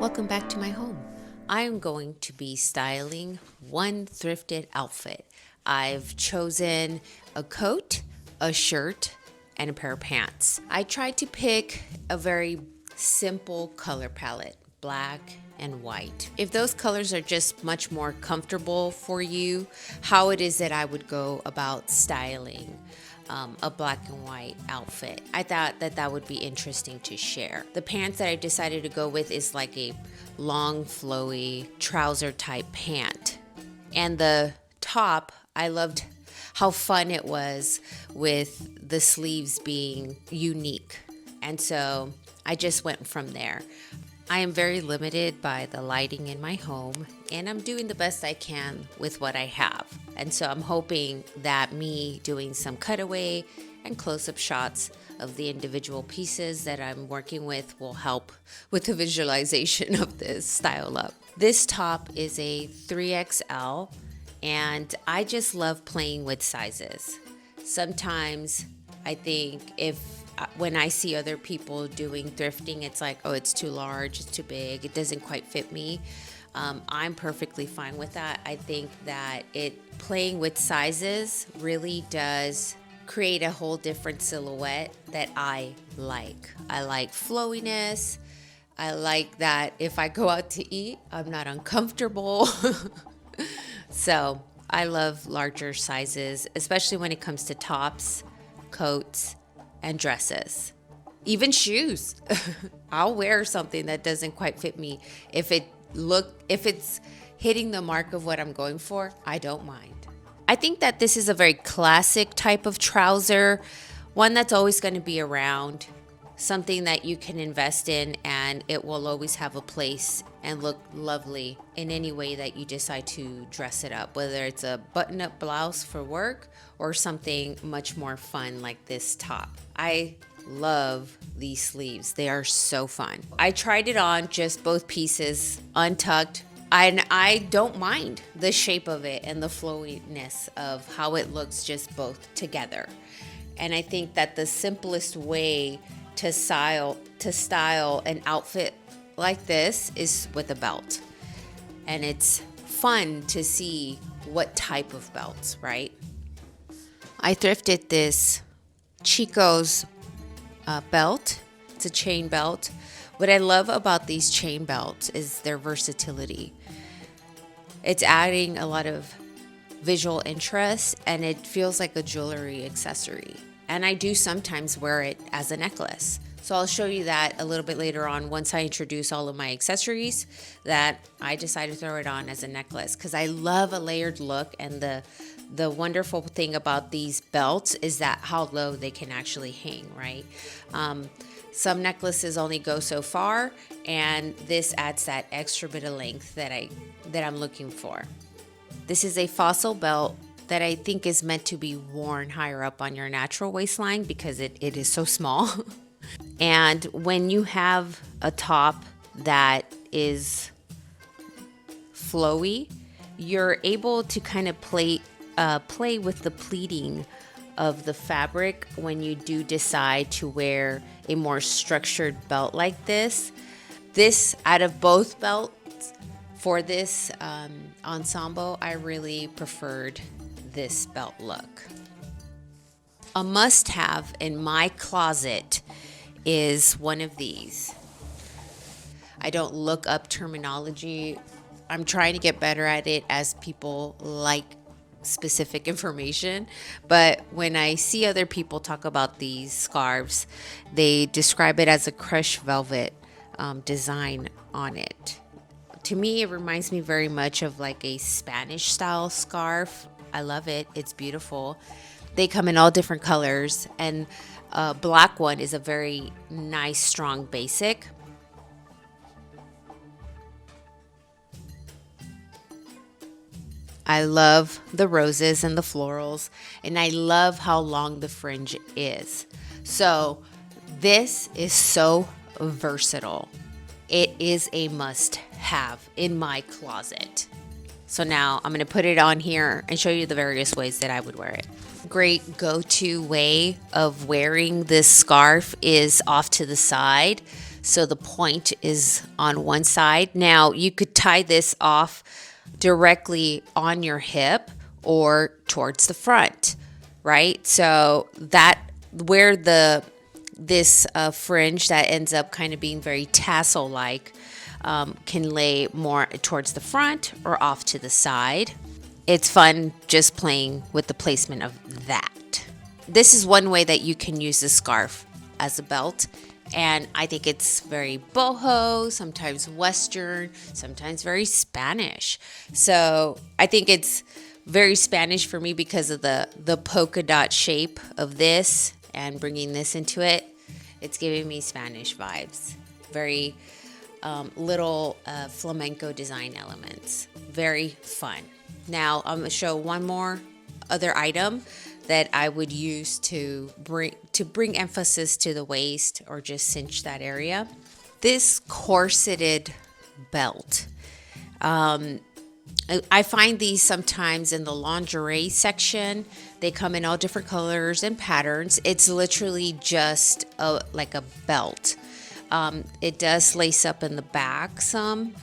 Welcome back to my home. I am going to be styling one thrifted outfit. I've chosen a coat, a shirt, and a pair of pants. I tried to pick a very simple color palette, black and white. If those colors are just much more comfortable for you, how it is that I would go about styling a black and white outfit. I thought that that would be interesting to share. The pants that I decided to go with is like a long flowy trouser type pant. And the top, I loved how fun it was with the sleeves being unique. And so I just went from there. I am very limited by the lighting in my home, and I'm doing the best I can with what I have. And so I'm hoping that me doing some cutaway and close-up shots of the individual pieces that I'm working with will help with the visualization of this style up. This top is a 3XL, and I just love playing with sizes. Sometimes I think when I see other people doing thrifting, it's like, oh, it's too large, it's too big, it doesn't quite fit me. I'm perfectly fine with that. I think that playing with sizes really does create a whole different silhouette that I like. I like flowiness. I like that if I go out to eat, I'm not uncomfortable. So I love larger sizes, especially when it comes to tops, coats, and dresses, even shoes. I'll wear something that doesn't quite fit me. If it's hitting the mark of what I'm going for, I don't mind. I think that this is a very classic type of trouser, one that's always going to be around, something that you can invest in, and it will always have a place and look lovely in any way that you decide to dress it up, whether it's a button-up blouse for work or something much more fun like this top. I love these sleeves. They are so fun. I tried it on just both pieces untucked, and I don't mind the shape of it and the flowiness of how it looks just both together. And I think that the simplest way to style an outfit like this is with a belt. And it's fun to see what type of belts, right? I thrifted this Chico's belt. It's a chain belt. What I love about these chain belts is their versatility. It's adding a lot of visual interest, and it feels like a jewelry accessory. And I do sometimes wear it as a necklace. So I'll show you that a little bit later on once I introduce all of my accessories, that I decided to throw it on as a necklace because I love a layered look. And the wonderful thing about these belts is that how low they can actually hang, right? Some necklaces only go so far, and this adds that extra bit of length that I'm looking for. This is a fossil belt that I think is meant to be worn higher up on your natural waistline because it is so small. And when you have a top that is flowy, you're able to kind of play with the pleating of the fabric when you do decide to wear a more structured belt like this. This, out of both belts for this ensemble, I really preferred this belt look. A must-have in my closet is one of these. I don't look up terminology. I'm trying to get better at it as people like specific information. But when I see other people talk about these scarves, they describe it as a crushed velvet design on it. To me, it reminds me very much of like a Spanish style scarf. I love it. It's beautiful. They come in all different colors, and black one is a very nice, strong basic. I love the roses and the florals, and I love how long the fringe is. So this is so versatile. It is a must-have in my closet. So now I'm going to put it on here and show you the various ways that I would wear it. Great go-to way of wearing this scarf is off to the side. so the point is on one side. Now you could tie this off directly on your hip or towards the front, right? So that where this fringe that ends up kind of being very tassel like can lay more towards the front or off to the side. It's fun just playing with the placement of that. This is one way that you can use the scarf as a belt, and I think it's very boho, sometimes Western, sometimes very Spanish. So I think it's very Spanish for me because of the polka dot shape of this and bringing this into it. It's giving me Spanish vibes. Very little flamenco design elements. Very fun. Now I'm going to show one more other item that I would use to bring emphasis to the waist or just cinch that area. This corseted belt. I find these sometimes in the lingerie section. They come in all different colors and patterns. It's literally just like a belt. It does lace up in the back some.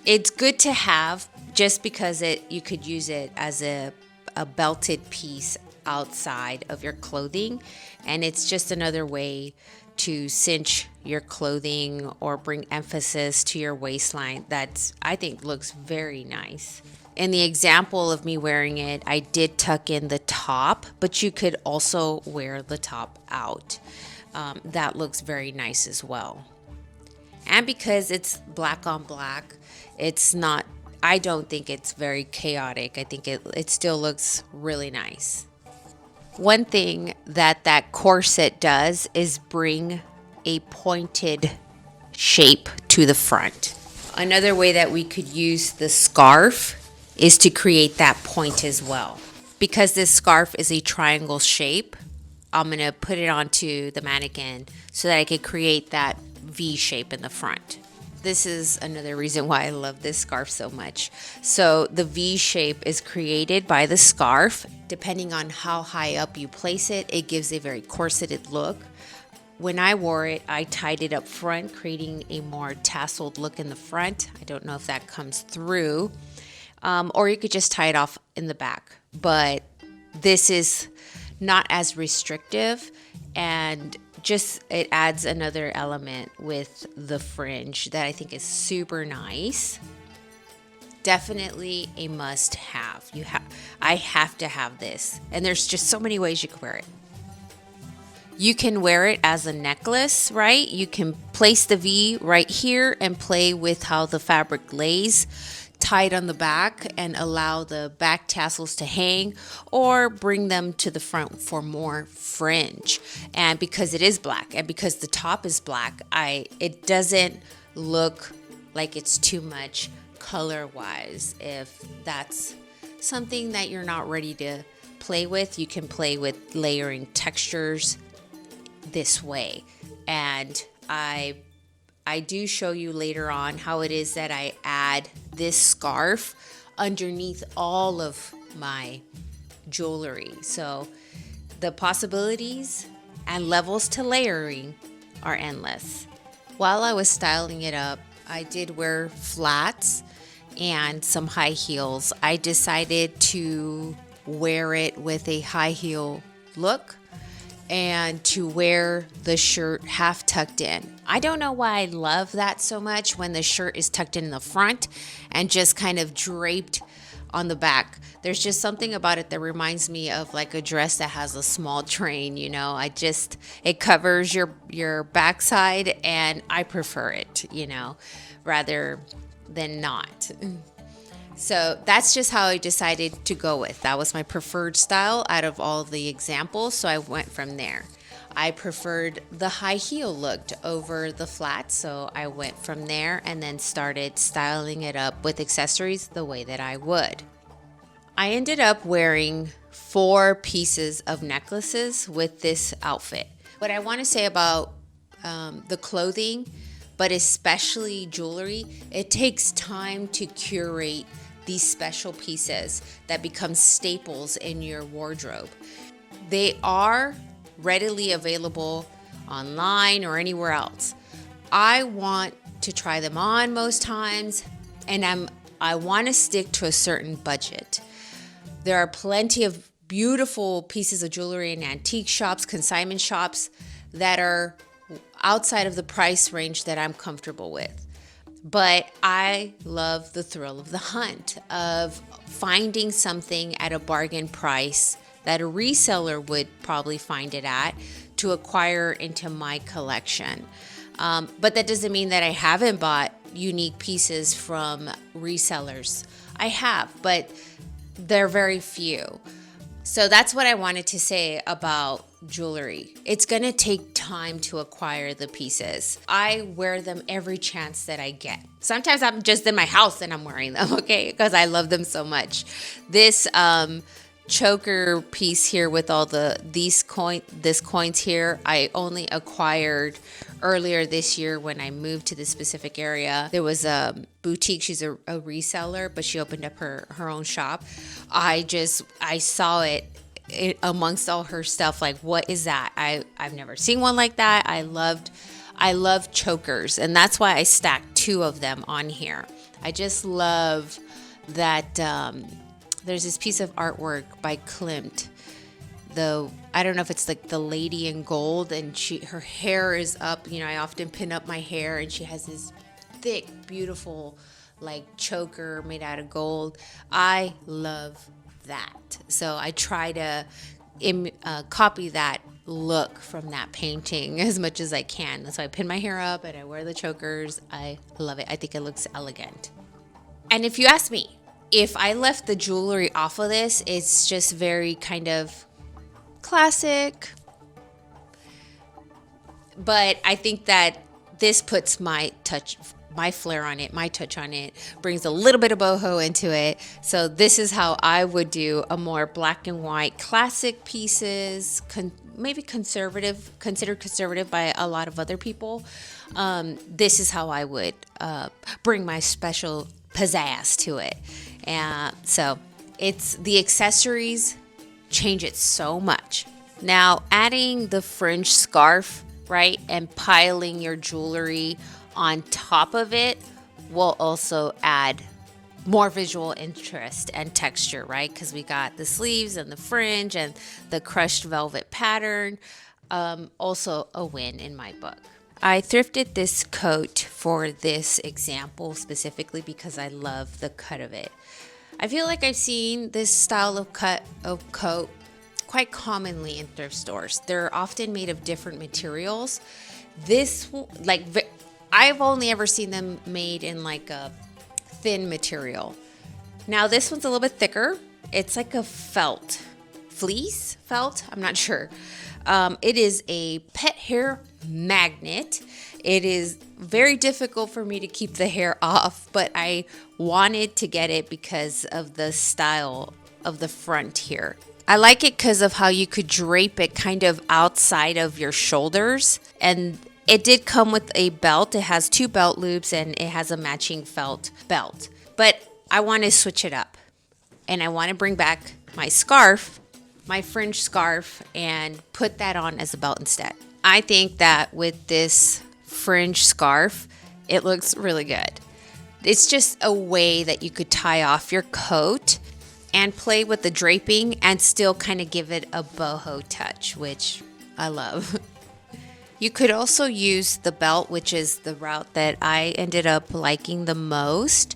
It's good to have just because you could use it as a belted piece outside of your clothing, and it's just another way to cinch your clothing or bring emphasis to your waistline. That's, I think, looks very nice. In the example of me wearing it, I did tuck in the top, but you could also wear the top out. That looks very nice as well. And because it's black on black, I don't think it's very chaotic. I think it still looks really nice. One thing that corset does is bring a pointed shape to the front. Another way that we could use the scarf is to create that point as well. Because this scarf is a triangle shape, I'm going to put it onto the mannequin so that I could create that V shape in the front. This is another reason why I love this scarf so much. So the V shape is created by the scarf. Depending on how high up you place it, it gives a very corseted look. When I wore it, I tied it up front, creating a more tasseled look in the front. I don't know if that comes through. Or you could just tie it off in the back. But this is not as restrictive, and just it adds another element with the fringe that I think is super nice. Definitely a must have. I have to have this. And there's just so many ways you can wear it. You can wear it as a necklace, right? You can place the V right here and play with how the fabric lays tied on the back and allow the back tassels to hang, or bring them to the front for more fringe. And because it is black and because the top is black, it doesn't look like it's too much color wise. If that's something that you're not ready to play with, you can play with layering textures this way. And I do show you later on how it is that I add this scarf underneath all of my jewelry. So the possibilities and levels to layering are endless. While I was styling it up, I did wear flats and some high heels. I decided to wear it with a high heel look and to wear the shirt half tucked in. I don't know why I love that so much when the shirt is tucked in the front and just kind of draped on the back. There's just something about it that reminds me of like a dress that has a small train, you know. It covers your backside, and I prefer it, you know, rather than not. So that's just how I decided to go with. That was my preferred style out of all the examples, so I went from there. I preferred the high heel look over the flat, so I went from there and then started styling it up with accessories the way that I would. I ended up wearing 4 pieces of necklaces with this outfit. What I want to say about the clothing, but especially jewelry, it takes time to curate these special pieces that become staples in your wardrobe. They are readily available online or anywhere else, I want to try them on most times, and I want to stick to a certain budget. There are plenty of beautiful pieces of jewelry in antique shops, consignment shops that are outside of the price range that I'm comfortable with. But I love the thrill of the hunt, of finding something at a bargain price that a reseller would probably find it at to acquire into my collection. But that doesn't mean that I haven't bought unique pieces from resellers. I have, but they're very few. So that's what I wanted to say about jewelry. It's going to take time to acquire the pieces. I wear them every chance that I get. Sometimes I'm just in my house and I'm wearing them, okay? Because I love them so much. This choker piece here with all this coins here, I only acquired earlier this year when I moved to this specific area. There was a boutique. She's a reseller, but she opened up her own shop. I saw it amongst all her stuff. Like, what is that? I've never seen one like that. I love chokers, and that's why I stacked 2 of them on here. I just love that. There's this piece of artwork by Klimt. I don't know if it's like the lady in gold, and her hair is up. You know, I often pin up my hair, and she has this thick, beautiful, like choker made out of gold. I love that. So I try to copy that look from that painting as much as I can. That's why I pin my hair up and I wear the chokers. I love it. I think it looks elegant. And if you ask me, if I left the jewelry off of this, it's just very kind of classic. But I think that this puts my touch, my flair on it, my touch on it, brings a little bit of boho into it. So this is how I would do a more black and white classic pieces, maybe considered conservative by a lot of other people. This is how I would bring my special pizzazz to it. And so it's the accessories change it so much. Now adding the fringe scarf, right, and piling your jewelry on top of it will also add more visual interest and texture, right? Because we got the sleeves and the fringe and the crushed velvet pattern. Also a win in my book. I thrifted this coat for this example specifically because I love the cut of it. I feel like I've seen this style of cut of coat quite commonly in thrift stores. They're often made of different materials. I've only ever seen them made in like a thin material. Now this one's a little bit thicker. It's like a felt, I'm not sure. It is a pet hair magnet. It is very difficult for me to keep the hair off, but I wanted to get it because of the style of the front here. I like it because of how you could drape it kind of outside of your shoulders. And it did come with a belt. It has 2 belt loops and it has a matching felt belt. But I want to switch it up. And I want to bring back my scarf, my fringe scarf, and put that on as a belt instead. I think that with this fringe scarf, it looks really good. It's just a way that you could tie off your coat and play with the draping and still kind of give it a boho touch, which I love. You could also use the belt, which is the route that I ended up liking the most.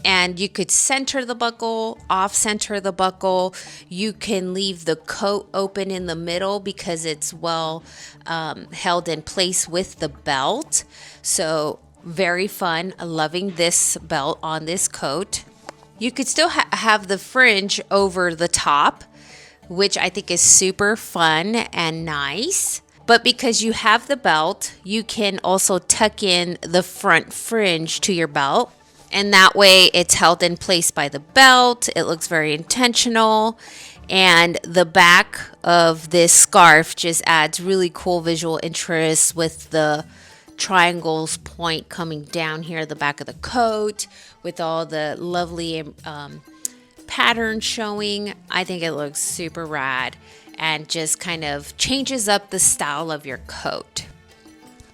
And you could center the buckle, off-center the buckle. You can leave the coat open in the middle because it's well held in place with the belt. So very fun. Loving this belt on this coat. You could still have the fringe over the top, which I think is super fun and nice. But because you have the belt, you can also tuck in the front fringe to your belt. And that way it's held in place by the belt. It looks very intentional. And the back of this scarf just adds really cool visual interest with the triangles point coming down here at the back of the coat with all the lovely pattern showing. I think it looks super rad and just kind of changes up the style of your coat.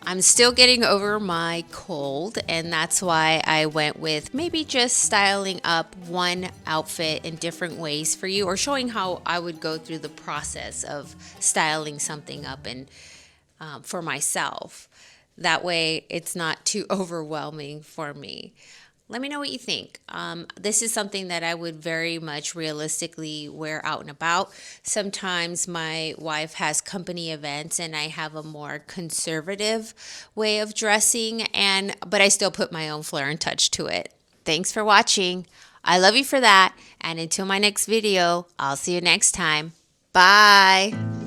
I'm still getting over my cold, and that's why I went with maybe just styling up one outfit in different ways for you, or showing how I would go through the process of styling something up and for myself. That way, it's not too overwhelming for me. Let me know what you think. This is something that I would very much realistically wear out and about. Sometimes my wife has company events and I have a more conservative way of dressing, but I still put my own flair and touch to it. Thanks for watching. I love you for that. And until my next video, I'll see you next time. Bye.